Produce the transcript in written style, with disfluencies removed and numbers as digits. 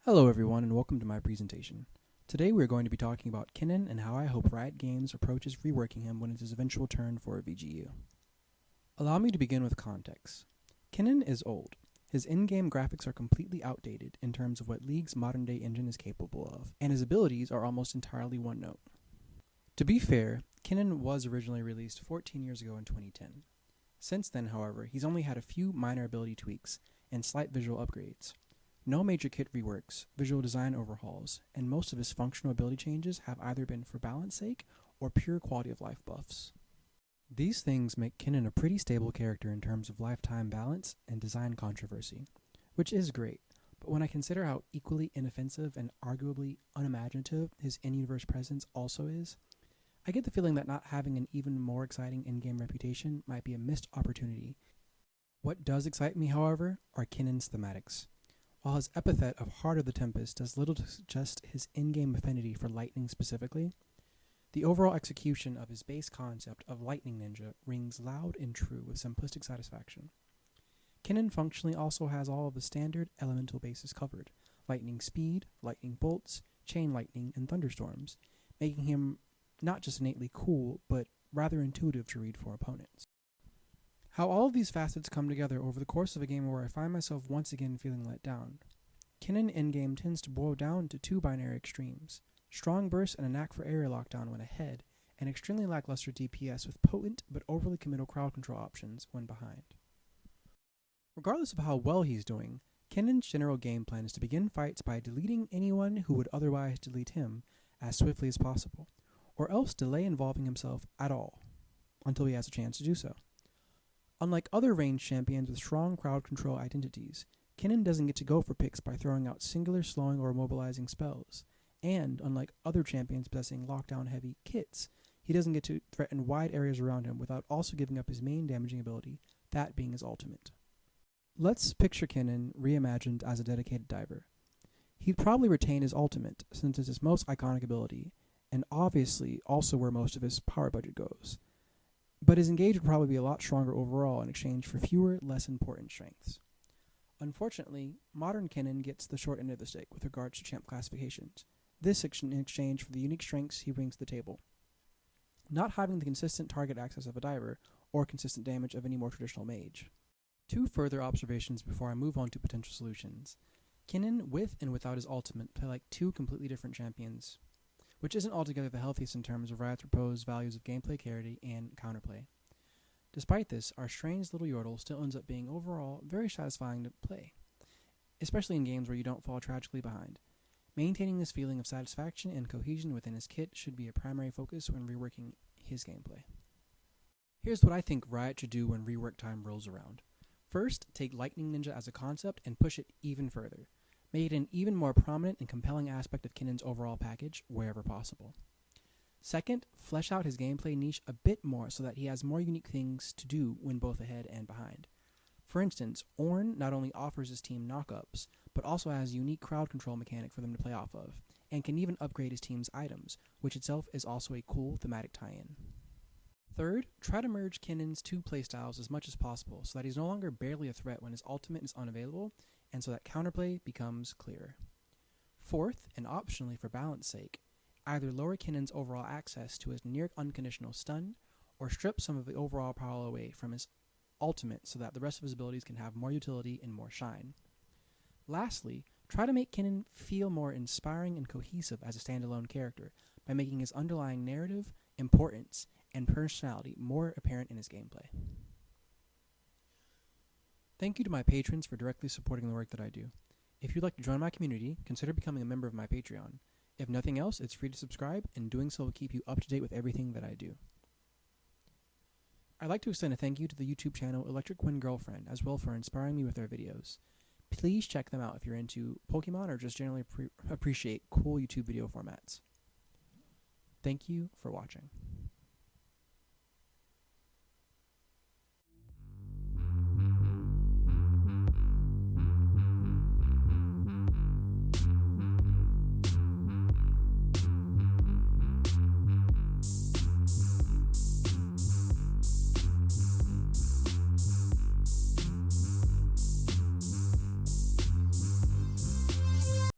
Hello everyone and welcome to my presentation. Today we are going to be talking about Kennen and how I hope Riot Games approaches reworking him when it's his eventual turn for a VGU. Allow me to begin with context. Kennen is old. His in-game graphics are completely outdated in terms of what League's modern-day engine is capable of, and his abilities are almost entirely one-note. To be fair, Kennen was originally released 14 years ago in 2010. Since then, however, he's only had a few minor ability tweaks and slight visual upgrades. No major kit reworks, visual design overhauls, and most of his functional ability changes have either been for balance sake or pure quality of life buffs. These things make Kennen a pretty stable character in terms of lifetime balance and design controversy, which is great, but when I consider how equally inoffensive and arguably unimaginative his in-universe presence also is, I get the feeling that not having an even more exciting in-game reputation might be a missed opportunity. What does excite me, however, are Kennen's thematics. While his epithet of Heart of the Tempest does little to suggest his in-game affinity for lightning specifically, the overall execution of his base concept of Lightning Ninja rings loud and true with simplistic satisfaction. Kennen functionally also has all of the standard elemental bases covered: lightning speed, lightning bolts, chain lightning, and thunderstorms, making him not just innately cool, but rather intuitive to read for opponents. How all of these facets come together over the course of a game where I find myself once again feeling let down. Kennen in-game tends to boil down to two binary extremes: strong burst and a knack for area lockdown when ahead, and extremely lackluster DPS with potent but overly committal crowd control options when behind. Regardless of how well he's doing, Kennen's general game plan is to begin fights by deleting anyone who would otherwise delete him as swiftly as possible, or else delay involving himself at all, until he has a chance to do so. Unlike other ranged champions with strong crowd control identities, Kennen doesn't get to go for picks by throwing out singular slowing or immobilizing spells, and unlike other champions possessing lockdown-heavy kits, he doesn't get to threaten wide areas around him without also giving up his main damaging ability, that being his ultimate. Let's picture Kennen reimagined as a dedicated diver. He'd probably retain his ultimate, since it's his most iconic ability, and obviously also where most of his power budget goes. But his engage would probably be a lot stronger overall in exchange for fewer, less important strengths. Unfortunately, modern Kennen gets the short end of the stick with regards to champ classifications, this in exchange for the unique strengths he brings to the table. Not having the consistent target access of a diver, or consistent damage of any more traditional mage. Two further observations before I move on to potential solutions. Kennen, with and without his ultimate, play like two completely different champions, which isn't altogether the healthiest in terms of Riot's proposed values of gameplay clarity and counterplay. Despite this, our strange little Yordle still ends up being overall very satisfying to play, especially in games where you don't fall tragically behind. Maintaining this feeling of satisfaction and cohesion within his kit should be a primary focus when reworking his gameplay. Here's what I think Riot should do when rework time rolls around. First, take Lightning Ninja as a concept and push it even further. Make it an even more prominent and compelling aspect of Kennen's overall package wherever possible. Second, flesh out his gameplay niche a bit more so that he has more unique things to do when both ahead and behind. For instance, Ornn not only offers his team knockups, but also has a unique crowd control mechanic for them to play off of, and can even upgrade his team's items, which itself is also a cool thematic tie-in. Third, try to merge Kennen's two playstyles as much as possible so that he's no longer barely a threat when his ultimate is unavailable, and so that counterplay becomes clearer. Fourth, and optionally for balance sake, either lower Kennen's overall access to his near unconditional stun, or strip some of the overall power away from his ultimate so that the rest of his abilities can have more utility and more shine. Lastly, try to make Kennen feel more inspiring and cohesive as a standalone character by making his underlying narrative, importance, and personality more apparent in his gameplay. Thank you to my patrons for directly supporting the work that I do. If you'd like to join my community, consider becoming a member of my Patreon. If nothing else, it's free to subscribe, and doing so will keep you up to date with everything that I do. I'd like to extend a thank you to the YouTube channel Electric Wind Girlfriend as well for inspiring me with their videos. Please check them out if you're into Pokemon or just generally appreciate cool YouTube video formats. Thank you for watching.